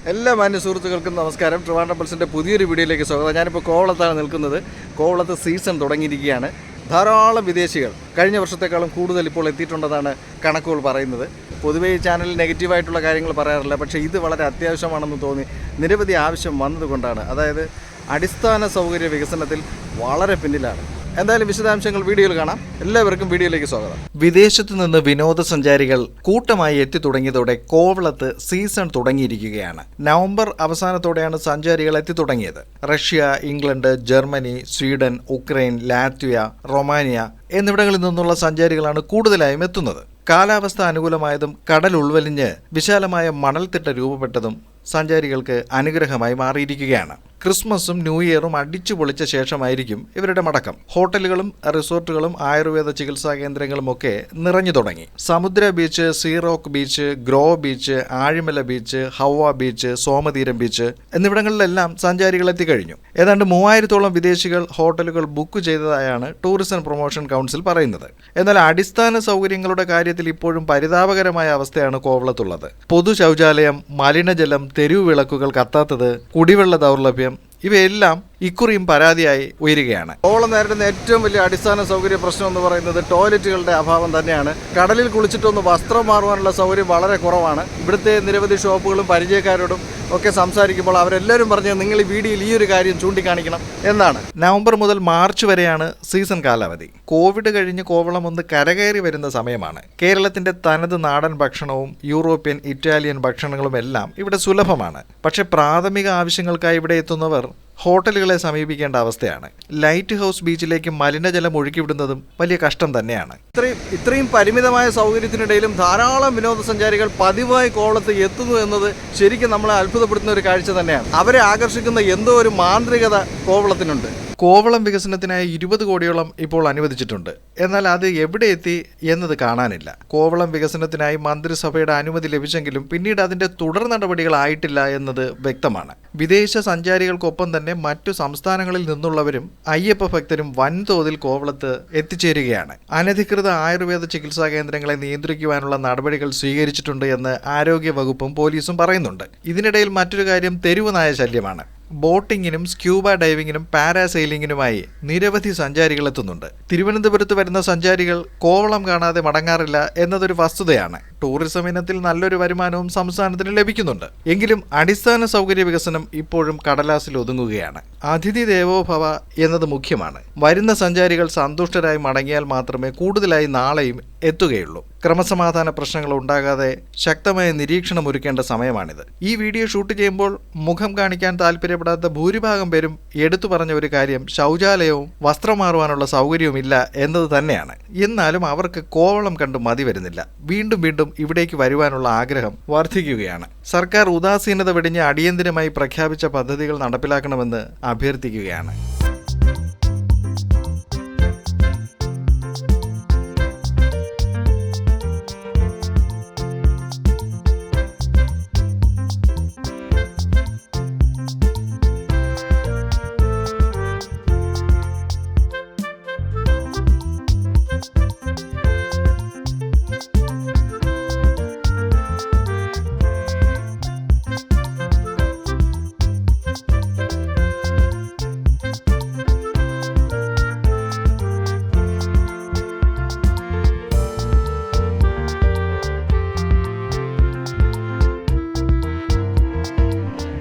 എല്ലാ മാന്യ സുഹൃത്തുക്കൾക്കും നമസ്കാരം. ട്രിവാൻഡ്രം പൾസിൻ്റെ പുതിയൊരു വീഡിയോയിലേക്ക് സ്വാഗതം. ഞാനിപ്പോൾ കോവളത്താണ് നിൽക്കുന്നത്. കോവളത്ത് സീസൺ തുടങ്ങിയിരിക്കുകയാണ്. ധാരാളം വിദേശികൾ കഴിഞ്ഞ വർഷത്തെക്കാളും കൂടുതൽ ഇപ്പോൾ എത്തിയിട്ടുണ്ടെന്നാണ് കണക്കുകൾ പറയുന്നത്. പൊതുവേ ഈ ചാനലിൽ നെഗറ്റീവായിട്ടുള്ള കാര്യങ്ങൾ പറയാറില്ല, പക്ഷേ ഇത് വളരെ അത്യാവശ്യമാണെന്ന് തോന്നി. നിരവധി ആവശ്യം വന്നതുകൊണ്ടാണ്. അതായത് അടിസ്ഥാന സൗകര്യ വികസനത്തിൽ വളരെ പിന്നിലാണ്. എന്തായാലും വിശദാംശങ്ങൾ വീഡിയോയിൽ കാണാം. എല്ലാവർക്കും വീഡിയോയിലേക്ക് സ്വാഗതം. വിദേശത്ത് നിന്ന് വിനോദസഞ്ചാരികൾ കൂട്ടമായി എത്തി തുടങ്ങിയതോടെ കോവളത്ത് സീസൺ തുടങ്ങിയിരിക്കുകയാണ്. നവംബർ അവസാനത്തോടെയാണ് സഞ്ചാരികൾ എത്തി തുടങ്ങിയത്. Russia, England, Germany, Sweden, Ukraine, Latvia, Romania എന്നിവിടങ്ങളിൽ നിന്നുള്ള സഞ്ചാരികളാണ് കൂടുതലായും എത്തുന്നത്. കാലാവസ്ഥ അനുകൂലമായതും കടൽ ഉൾവലിഞ്ഞ് വിശാലമായ മണൽത്തിട്ട രൂപപ്പെട്ടതും സഞ്ചാരികൾക്ക് അനുഗ്രഹമായി മാറിയിരിക്കുകയാണ്. ക്രിസ്മസും ന്യൂ ഇയറും അടിച്ചു പൊളിച്ച ശേഷമായിരിക്കും ഇവരുടെ മടക്കം. ഹോട്ടലുകളും റിസോർട്ടുകളും ആയുർവേദ ചികിത്സാ കേന്ദ്രങ്ങളുമൊക്കെ നിറഞ്ഞു തുടങ്ങി. Samudra beach, sea rock beach, Grove beach, Azhimala beach, Hawa beach, Somatheeram beach എന്നിവിടങ്ങളിലെല്ലാം സഞ്ചാരികൾ എത്തിക്കഴിഞ്ഞു. ഏതാണ്ട് 3000-ഓളം വിദേശികൾ ഹോട്ടലുകൾ ബുക്ക് ചെയ്തതായാണ് ടൂറിസം പ്രൊമോഷൻ കൗൺസിൽ പറയുന്നത്. എന്നാൽ അടിസ്ഥാന സൗകര്യങ്ങളുടെ കാര്യത്തിൽ ഇപ്പോഴും പരിതാപകരമായ അവസ്ഥയാണ് കോവളത്തുള്ളത്. പൊതു ശൗചാലയം, മലിനജലം, തെരുവ് വിളക്കുകൾ കത്താത്തത്, കുടിവെള്ള ദൗർലഭ്യം ഇവയെല്ലാം ഇക്കുറിയും പരാതിയായി ഉയരുകയാണ്. കോവളം നേരിടുന്ന ഏറ്റവും വലിയ അടിസ്ഥാന സൗകര്യ പ്രശ്നം എന്ന് പറയുന്നത് ടോയ്ലറ്റുകളുടെ അഭാവം തന്നെയാണ്. കടലിൽ കുളിച്ചിട്ടൊന്ന് വസ്ത്രം മാറുവാനുള്ള സൗകര്യം വളരെ കുറവാണ്. ഇവിടുത്തെ നിരവധി ഷോപ്പുകളും പരിചയക്കാരോടും ഒക്കെ സംസാരിക്കുമ്പോൾ അവരെല്ലാവരും പറഞ്ഞത് നിങ്ങൾ ഈ വീഡിയോയിൽ ഈ ഒരു കാര്യം ചൂണ്ടിക്കാണിക്കണം എന്നാണ്. നവംബർ മുതൽ മാർച്ച് വരെയാണ് സീസൺ കാലാവധി. കോവിഡ് കഴിഞ്ഞ് കോവളം ഒന്ന് കരകയറി വരുന്ന സമയമാണ്. കേരളത്തിന്റെ തനത് നാടൻ ഭക്ഷണവും യൂറോപ്യൻ, ഇറ്റാലിയൻ ഭക്ഷണങ്ങളും എല്ലാം ഇവിടെ സുലഭമാണ്. പക്ഷെ പ്രാഥമിക ആവശ്യങ്ങൾക്കായി ഇവിടെ എത്തുന്നവർ ഹോട്ടലുകളെ സമീപിക്കേണ്ട അവസ്ഥയാണ്. ലൈറ്റ് ഹൗസ് ബീച്ചിലേക്ക് മലിനജലം ഒഴുക്കിവിടുന്നതും വലിയ കഷ്ടം തന്നെയാണ്. ഇത്രയും പരിമിതമായ സൗകര്യത്തിനിടയിലും ധാരാളം വിനോദസഞ്ചാരികൾ പതിവായി കോവളത്ത് എത്തുന്നു എന്നത് ശരിക്കും നമ്മളെ അത്ഭുതപ്പെടുത്തുന്ന ഒരു കാഴ്ച തന്നെയാണ്. അവരെ ആകർഷിക്കുന്ന എന്തോ ഒരു മാന്ത്രികത കോവളത്തിനുണ്ട്. കോവളം വികസനത്തിനായി 20 കോടിയോളം ഇപ്പോൾ അനുവദിച്ചിട്ടുണ്ട്. എന്നാൽ അത് എവിടെ എത്തി എന്നത് കാണാനില്ല. കോവളം വികസനത്തിനായി മന്ത്രിസഭയുടെ അനുമതി ലഭിച്ചെങ്കിലും പിന്നീട് അതിന്റെ തുടർ നടപടികളായിട്ടില്ല എന്നത് വ്യക്തമാണ്. വിദേശ സഞ്ചാരികൾക്കൊപ്പം തന്നെ മറ്റു സംസ്ഥാനങ്ങളിൽ നിന്നുള്ളവരും അയ്യപ്പ ഭക്തരും വൻതോതിൽ കോവളത്ത് എത്തിച്ചേരുകയാണ്. അനധികൃത ആയുർവേദ ചികിത്സാ കേന്ദ്രങ്ങളെ നിയന്ത്രിക്കുവാനുള്ള നടപടികൾ സ്വീകരിച്ചിട്ടുണ്ട് എന്ന് ആരോഗ്യ വകുപ്പും പോലീസും പറയുന്നുണ്ട്. ഇതിനിടയിൽ മറ്റൊരു കാര്യം തെരുവ് നായ ശല്യമാണ്. ബോട്ടിങ്ങിനും സ്ക്യൂബ ഡൈവിങ്ങിനും പാരാസെയിലിങ്ങിനുമായി നിരവധി സഞ്ചാരികൾ എത്തുന്നുണ്ട്. തിരുവനന്തപുരത്ത് വരുന്ന സഞ്ചാരികൾ കോവളം കാണാതെ മടങ്ങാറില്ല എന്നതൊരു വസ്തുതയാണ്. ടൂറിസം ഇനത്തിൽ നല്ലൊരു വരുമാനവും സംസ്ഥാനത്തിന് ലഭിക്കുന്നുണ്ട്. എങ്കിലും അടിസ്ഥാന സൗകര്യ വികസനം ഇപ്പോഴും കടലാസിൽ ഒതുങ്ങുകയാണ്. അതിഥി ദേവോ ഭവ എന്നത് മുഖ്യമാണ്. വരുന്ന സഞ്ചാരികൾ സന്തുഷ്ടരായി മടങ്ങിയാൽ മാത്രമേ കൂടുതലായി നാളെയും എത്തുകയുള്ളൂ. ക്രമസമാധാന പ്രശ്നങ്ങൾ ഉണ്ടാകാതെ ശക്തമായ നിരീക്ഷണം ഒരുക്കേണ്ട സമയമാണിത്. ഈ വീഡിയോ ഷൂട്ട് ചെയ്യുമ്പോൾ മുഖം കാണിക്കാൻ താല്പര്യപ്പെടാത്ത ഭൂരിഭാഗം പേരും എടുത്തു പറഞ്ഞ ഒരു കാര്യം ശൗചാലയവും വസ്ത്രം മാറുവാനുള്ള സൗകര്യവും ഇല്ല എന്നത് തന്നെയാണ്. എന്നാലും അവർക്ക് കോവളം കണ്ടു മതി വരുന്നില്ല. വീണ്ടും വീണ്ടും ഇവിടേക്ക് വരുവാനുള്ള ആഗ്രഹം വർദ്ധിക്കുകയാണ്. സർക്കാർ ഉദാസീനത വെടിഞ്ഞ് അടിയന്തരമായി പ്രഖ്യാപിച്ച പദ്ധതികൾ നടപ്പിലാക്കണമെന്ന് അഭ്യർത്ഥിക്കുകയാണ്.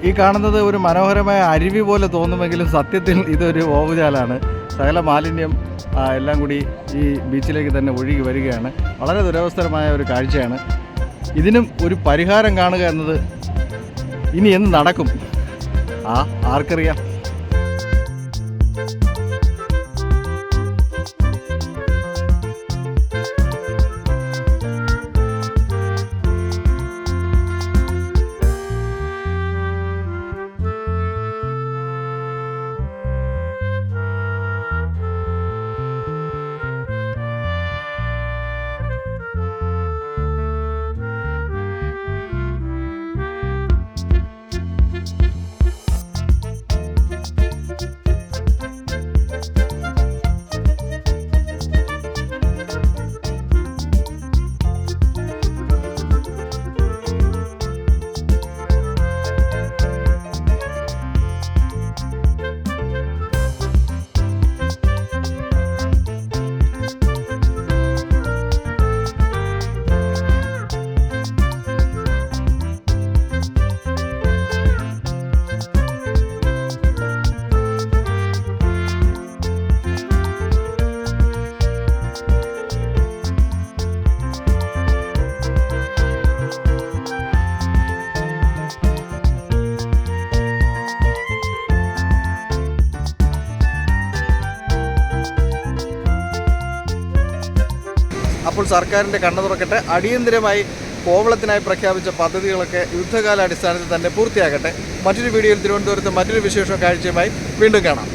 ഈ കാണുന്നത് ഒരു മനോഹരമായ അരുവി പോലെ തോന്നുമെങ്കിലും സത്യത്തിൽ ഇതൊരു ഓവുചാലാണ്. സകല മാലിന്യം എല്ലാം കൂടി ഈ ബീച്ചിലേക്ക് തന്നെ ഒഴുകി വരികയാണ്. വളരെ ദുരവസ്ഥരമായ ഒരു കാഴ്ചയാണ്. ഇതിനും ഒരു പരിഹാരം കാണുക എന്നത് ഇനി എന്ന് നടക്കും ആർക്കറിയാം. അപ്പോൾ സർക്കാരിൻ്റെ കണ്ണു തുറക്കട്ടെ. അടിയന്തരമായി കോവളത്തിനായി പ്രഖ്യാപിച്ച പദ്ധതികളൊക്കെ യുദ്ധകാലാടിസ്ഥാനത്തിൽ തന്നെ പൂർത്തിയാകട്ടെ. മറ്റൊരു വീഡിയോയിൽ തിരുവനന്തപുരത്ത് മറ്റൊരു വിശേഷ കാഴ്ചയുമായി വീണ്ടും കാണാം.